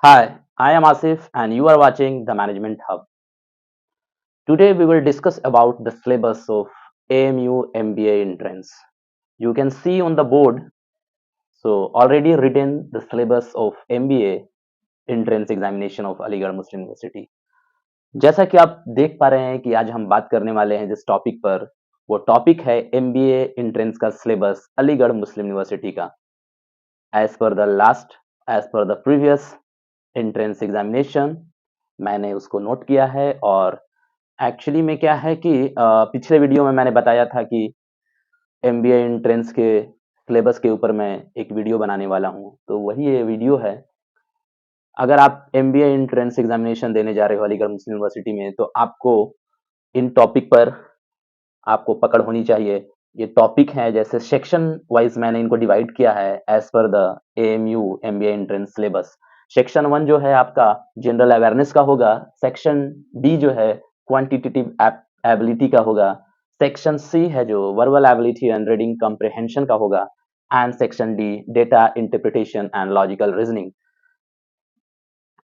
Hi, I am Asif and you are watching the Management Hub. Today we will discuss about the syllabus of AMU MBA entrance. You can see on the board, so already written the syllabus of MBA entrance examination of Aligarh Muslim University. जैसा कि आप देख पा रहे हैं कि आज हम बात करने वाले हैं जिस टॉपिक पर, वो टॉपिक है MBA entrance का syllabus अलीगढ़ मुस्लिम यूनिवर्सिटी का. As per the last, as per the previous entrance examination, मैंने उसको नोट किया है और एक्चुअली में क्या है कि पिछले वीडियो में मैंने बताया था कि एमबीए एंट्रेंस के सिलेबस के ऊपर मैं एक वीडियो बनाने वाला हूँ, तो वही ये वीडियो है. अगर आप एमबीए एंट्रेंस एग्जामिनेशन देने जा रहे हो अलीगढ़ मुस्लिम यूनिवर्सिटी में, तो आपको इन टॉपिक पर आपको पकड़ होनी चाहिए. ये टॉपिक है, जैसे सेक्शन वाइज मैंने इनको डिवाइड किया है as per the AMU MBA entrance syllabus. Section 1 जो है आपका जनरल अवेयरनेस का होगा. सेक्शन बी जो है क्वांटिटेटिव एबिलिटी का होगा. सेक्शन सी है जो verbal ability and reading comprehension का होगा. And section D data interpretation and logical reasoning.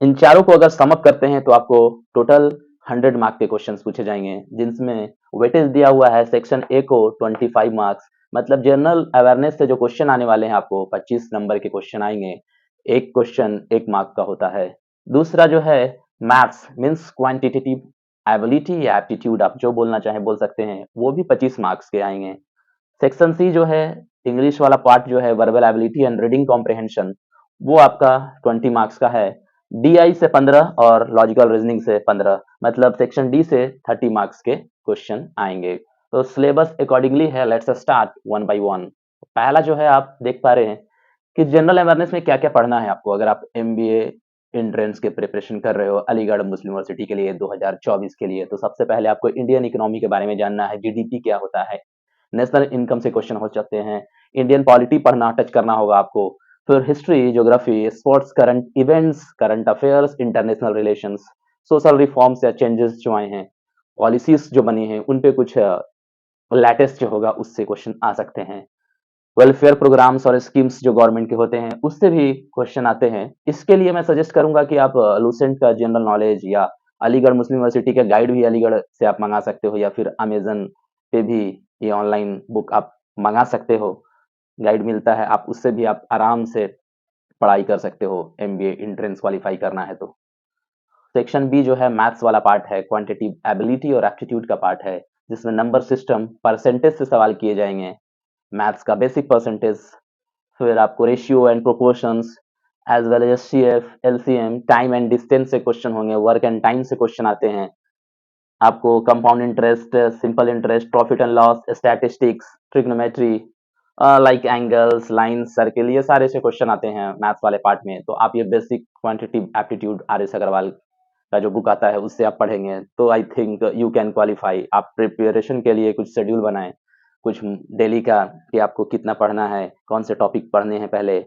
इन चारों को अगर सम अप करते हैं तो आपको टोटल 100 मार्क के क्वेश्चंस पूछे जाएंगे, जिसमें वेटेज दिया हुआ है सेक्शन ए को 25 मार्क्स. मतलब जनरल अवेयरनेस से जो क्वेश्चन आने वाले हैं आपको 25 नंबर के क्वेश्चन आएंगे. एक क्वेश्चन 1 मार्क का होता है. दूसरा जो है मैथ्स मींस क्वांटिटेटिव एबिलिटी या एप्टीट्यूड, आप जो बोलना चाहें बोल सकते हैं, वो भी 25 मार्क्स के आएंगे. सेक्शन सी जो है इंग्लिश वाला पार्ट जो है verbal ability and reading comprehension, वो आपका 20 मार्क्स का है. डीआई से 15 और लॉजिकल रीजनिंग से 15, मतलब सेक्शन डी से 30 मार्क्स के क्वेश्चन आएंगे. तो सिलेबस अकॉर्डिंगली है. Let's start one by one. पहला जो है आप देख पा रहे हैं कि जनरल अवेयरनेस में क्या क्या पढ़ना है आपको अगर आप एमबीए एंट्रेंस के प्रिपरेशन कर रहे हो अलीगढ़ मुस्लिम यूनिवर्सिटी के लिए 2024 के लिए. तो सबसे पहले आपको इंडियन इकोनॉमी के बारे में जानना है. जीडीपी क्या होता है, नेशनल इनकम से क्वेश्चन हो सकते हैं. इंडियन पॉलिटी पढ़ना, टच करना होगा आपको. फिर history, geography, sports, current events, current affairs, international relations, social reforms या चेंजेस जो आए हैं, पॉलिसीज जो बनी हैं, उन पे कुछ लेटेस्ट जो होगा उससे क्वेश्चन आ सकते हैं. वेलफेयर प्रोग्राम्स और स्कीम्स जो गवर्नमेंट के होते हैं, उससे भी क्वेश्चन आते हैं. इसके लिए मैं सजेस्ट करूंगा कि आप लूसेंट का जनरल नॉलेज या अलीगढ़ मुस्लिम यूनिवर्सिटी का गाइड भी अलीगढ़ से आप मंगा सकते हो, या फिर अमेजन पे भी ये ऑनलाइन बुक आप मंगा सकते हो. गाइड मिलता है, आप उससे भी आप आराम से पढ़ाई कर सकते हो एमबीए एंट्रेंस क्वालिफाई करना है तो. सेक्शन बी जो है मैथ्स वाला पार्ट है, क्वांटिटेटिव एबिलिटी और एप्टीट्यूड का पार्ट है, जिसमें नंबर सिस्टम, परसेंटेज से सवाल किए जाएंगे. मैथ्स का बेसिक परसेंटेज, फिर आपको ratio and proportions as well as CF, LCM, time and distance से क्वेश्चन होंगे. वर्क एंड टाइम से क्वेश्चन आते हैं. आपको compound interest, simple interest, profit and loss, statistics, trigonometry, like angles, lines, circle, ये सारे से क्वेश्चन आते हैं मैथ्स वाले पार्ट में. तो आप ये basic quantitative aptitude R S Agarwal का जो बुक आता है उससे आप पढ़ेंगे तो I think you can qualify. आप प्रिपरेशन के लिए कुछ शेड्यूल बनाएं, कुछ डेली का, कि आपको कितना पढ़ना है, कौन से टॉपिक पढ़ने हैं, पहले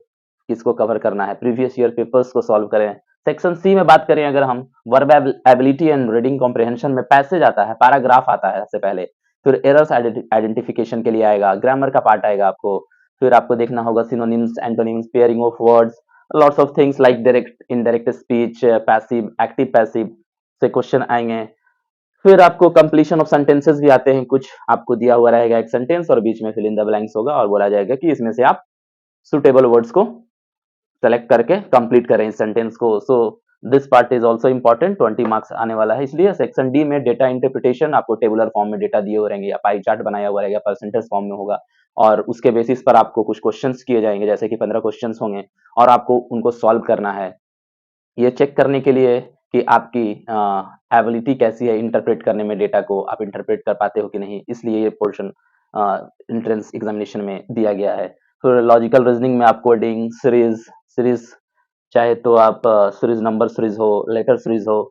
किसको कवर करना है, प्रीवियस ईयर पेपर्स को सॉल्व करें. सेक्शन सी में बात करें अगर हम, verb ability and reading comprehension में पैसेज आता है, पैराग्राफ आता है सबसे पहले. फिर एरर्स आइडेंटिफिकेशन के लिए आएगा, ग्रामर का पार्ट आएगा आपको. फिर आपको देखना होगा synonyms, antonyms, pairing of words, lots of things like direct indirect speech, passive, active passive से क्वेश्चन आएंगे. फिर आपको कंप्लीशन ऑफ सेंटेंसेस भी आते हैं. कुछ आपको दिया हुआ रहेगा एक सेंटेंस और बीच में फिल इन द ब्लैंक्स होगा और बोला जाएगा कि इसमें से आप सुटेबल वर्ड्स को सेलेक्ट करके कंप्लीट करें इस सेंटेंस को. So this part is also important. 20 marks आने वाला है. इसलिए सेक्शन डी में डेटा इंटरप्रिटेशन, आपको टेबुलर फॉर्म में डेटा दिए हुए रहेंगे या पाई चार्ट बनाया हुआ रहेगा, परसेंटेज फॉर्म में होगा, और उसके बेसिस पर आपको कुछ क्वेश्चंस किए जाएंगे, जैसे कि 15 क्वेश्चंस होंगे और आपको उनको सॉल्व करना है. ये चेक करने के लिए कि आपकी एबिलिटी कैसी है इंटरप्रेट करने में, डेटा को आप इंटरप्रेट कर पाते हो कि नहीं, इसलिए ये पोर्शन एंट्रेंस एग्जामिनेशन में दिया गया है. फिर लॉजिकल रीजनिंग में आप कोडिंग, सीरीज चाहे तो आप सीरीज, नंबर सीरीज हो, लेटर सीरीज हो,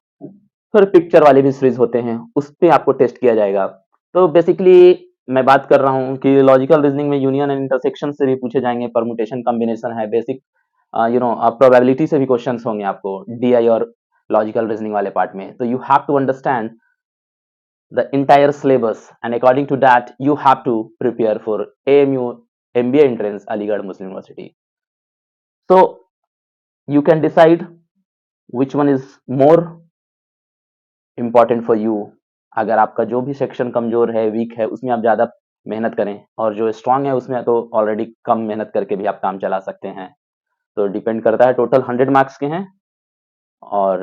फिर पिक्चर वाले भी सीरीज होते हैं, उस पे आपको टेस्ट किया जाएगा. तो बेसिकली मैं बात कर रहा हूँ कि लॉजिकल रीजनिंग में यूनियन एंड इंटरसेक्शन से भी पूछे जाएंगे, परमुटेशन कॉम्बिनेशन है, बेसिक प्रोबेबिलिटी से भी क्वेश्चंस होंगे आपको डीआई और लॉजिकल रीजनिंग वाले पार्ट में. तो you have to understand the entire syllabus, and according to that you have to prepare for AMU MBA entrance Aligarh Muslim University. So you can decide which one is more important for you. अगर आपका जो भी section कमजोर है, week है, उसमें आप ज़्यादा मेहनत करें, और जो स्ट्रांग है उसमें तो ऑलरेडी कम मेहनत करके भी आप काम चला सकते हैं। तो डिपेंड करता है, टोटल 100 मार्क्स के हैं, और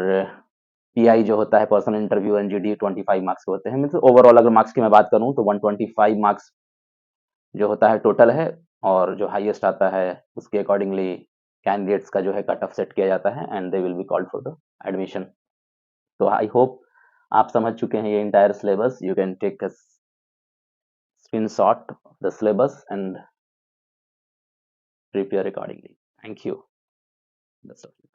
पीआई जो होता है पर्सनल इंटरव्यू, एनजीडी 25 मार्क्स के होते हैं। मीन्स ओवरऑल अगर मार्क्स की मैं बात करूं तो 125 मार्क्स जो होता है टोटल है, और जो हाईएस्ट आता है उसके अकॉर्डिंगली कैंडिडेट्स का जो है कट ऑफ सेट किया जाता है, and they will be called for the admission. तो आई होप आप समझ चुके हैं ये entire syllabus. You can take a screenshot of the syllabus and prepare accordingly. Thank you. That's all.